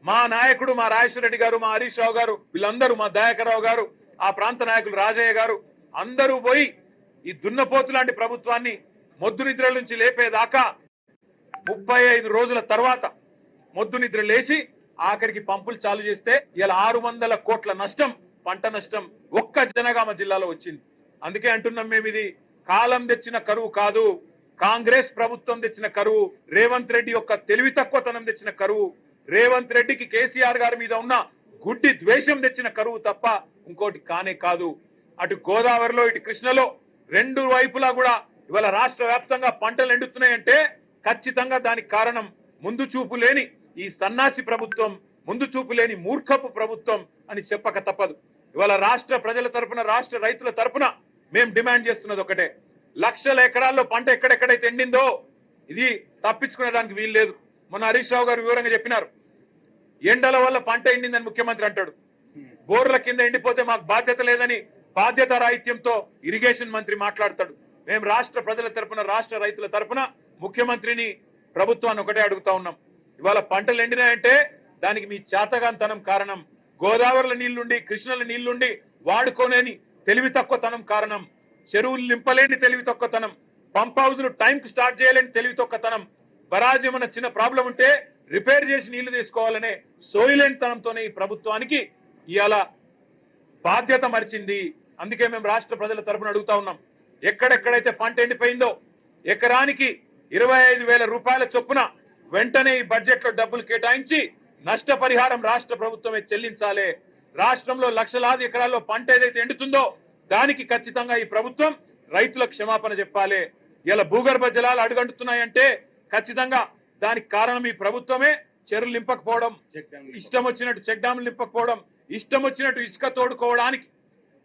మా నాయకుడు మా రాజేశ్వర రెడ్డి గారు, మా హరీష్ రావు గారు, వీళ్ళందరూ, మా దయాకర్ రావు గారు, ఆ ప్రాంత నాయకులు రాజయ్య గారు అందరూ పోయి ఈ దున్నపోతు లాంటి ప్రభుత్వాన్ని మొద్దు నిద్ర నుంచి లేపేదాకా 35 రోజుల తర్వాత మొద్దు నిద్ర లేచి ఆఖరికి పంపులు చాలు చేస్తే ఇలా 600 కోట్ల నష్టం, పంట నష్టం ఒక్క జనగామ జిల్లాలో వచ్చింది. అందుకే అంటున్నాం మేము, ఇది కాలం తెచ్చిన కరువు కాదు, కాంగ్రెస్ ప్రభుత్వం తెచ్చిన కరువు, రేవంత్ రెడ్డి యొక్క తెలివి తక్కువతనం తెచ్చిన కరువు, రేవంత్ రెడ్డికి కేసీఆర్ గారి మీద ఉన్న గుడ్డి ద్వేషం తెచ్చిన కరువు తప్ప ఇంకోటి కానే కాదు. అటు గోదావరిలో ఇటు కృష్ణలో రెండు వైపులా కూడా ఇవాళ రాష్ట్ర వ్యాప్తంగా పంటలు ఎండుతున్నాయంటే ఖచ్చితంగా దానికి కారణం ముందు చూపు లేని ఈ సన్నాసి ప్రభుత్వం, ముందు చూపు లేని మూర్ఖపు ప్రభుత్వం అని చెప్పక తప్పదు. ఇవాళ రాష్ట్ర ప్రజల తరపున, రాష్ట్ర రైతుల తరపున మేము డిమాండ్ చేస్తున్నది ఒకటే, లక్షల ఎకరాల్లో పంట ఎక్కడెక్కడైతే ఎండిందో ఇది తప్పించుకునేదానికి వీలు లేదు. మొన్న హరీష్ రావు గారు వివరంగా చెప్పినారు, ఎండల వల్ల పంట ఎండిందని ముఖ్యమంత్రి అంటాడు, బోర్ల కింద ఎండిపోతే మాకు బాధ్యత లేదని బాధ్యత రాహిత్యంతో ఇరిగేషన్ మంత్రి మాట్లాడతాడు. మేము రాష్ట్ర ప్రజల తరపున, రాష్ట్ర రైతుల తరపున ముఖ్యమంత్రిని, ప్రభుత్వాన్ని ఒకటే అడుగుతా ఉన్నాం, ఇవాళ పంటలు ఎండినాయంటే దానికి మీ చేతగాంతనం కారణం, గోదావరిలో నీళ్లుండి కృష్ణల నీళ్లుండి వాడుకోలేని తెలివి తక్కువతనం కారణం, చెరువులు నింపలేని తెలివి తక్కువతనం, పంప్ హౌజులు టైంకి స్టార్ట్ చేయలేని తెలివి తక్కువతనం, బరాజ్ ఏమన్నా చిన్న ప్రాబ్లం ఉంటే రిపేర్ చేసి నీళ్లు తీసుకోవాలనే సోయిలేనితనంతోనే ఈ ప్రభుత్వానికి ఇవాళ బాధ్యత మరిచింది. అందుకే మేము రాష్ట్ర ప్రజల తరపున అడుగుతా ఉన్నాం, ఎక్కడెక్కడైతే పంట ఎండిపోయిందో ఎకరానికి 25,000 రూపాయల చొప్పున వెంటనే ఈ బడ్జెట్ లో డబ్బులు కేటాయించి నష్టపరిహారం రాష్ట్ర ప్రభుత్వమే చెల్లించాలి. రాష్ట్రంలో లక్షలాది ఎకరాల్లో పంట ఏదైతే ఎండుతుందో దానికి ఖచ్చితంగా ఈ ప్రభుత్వం రైతులకు క్షమాపణ చెప్పాలి. ఇలా భూగర్భ జలాలు అడుగంటున్నాయంటే ఖచ్చితంగా దానికి కారణం ఈ ప్రభుత్వమే. చెరువులు నింపకపోవడం, ఇష్టం వచ్చినట్టు చెక్ డ్యాములు నింపకపోవడం, ఇష్టం వచ్చినట్టు ఇసుక తోడుకోవడానికి,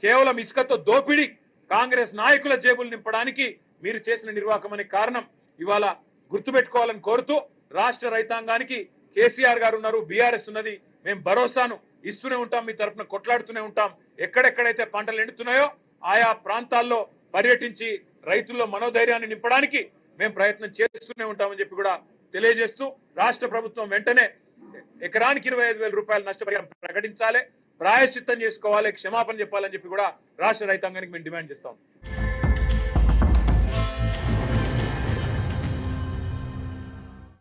కేవలం ఇసుకతో దోపిడీ కాంగ్రెస్ నాయకుల జేబులు నింపడానికి మీరు చేసిన నిర్వాహకం అనే కారణం ఇవాళ గుర్తుపెట్టుకోవాలని కోరుతూ, రాష్ట్ర రైతాంగానికి కేసీఆర్ గారు ఉన్నారు, బీఆర్ఎస్ ఉన్నది, మేము భరోసాను ఇస్తూనే ఉంటాం, మీ తరఫున కొట్లాడుతూనే ఉంటాం. ఎక్కడెక్కడైతే పంటలు ఎండుతున్నాయో ఆయా ప్రాంతాల్లో పర్యటించి రైతుల్లో మనోధైర్యాన్ని నింపడానికి మేము ప్రయత్నం చేస్తూనే ఉంటామని చెప్పి కూడా తెలియజేస్తూ, రాష్ట్ర ప్రభుత్వం వెంటనే ఎకరానికి 25,000 రూపాయల నష్టపరిహారం ప్రకటించాలి, ప్రాయశ్చిత్తం చేసుకోవాలి, క్షమాపణ చెప్పాలని చెప్పి కూడా రాష్ట్ర రైతాంగానికి మేము డిమాండ్ చేస్తాం.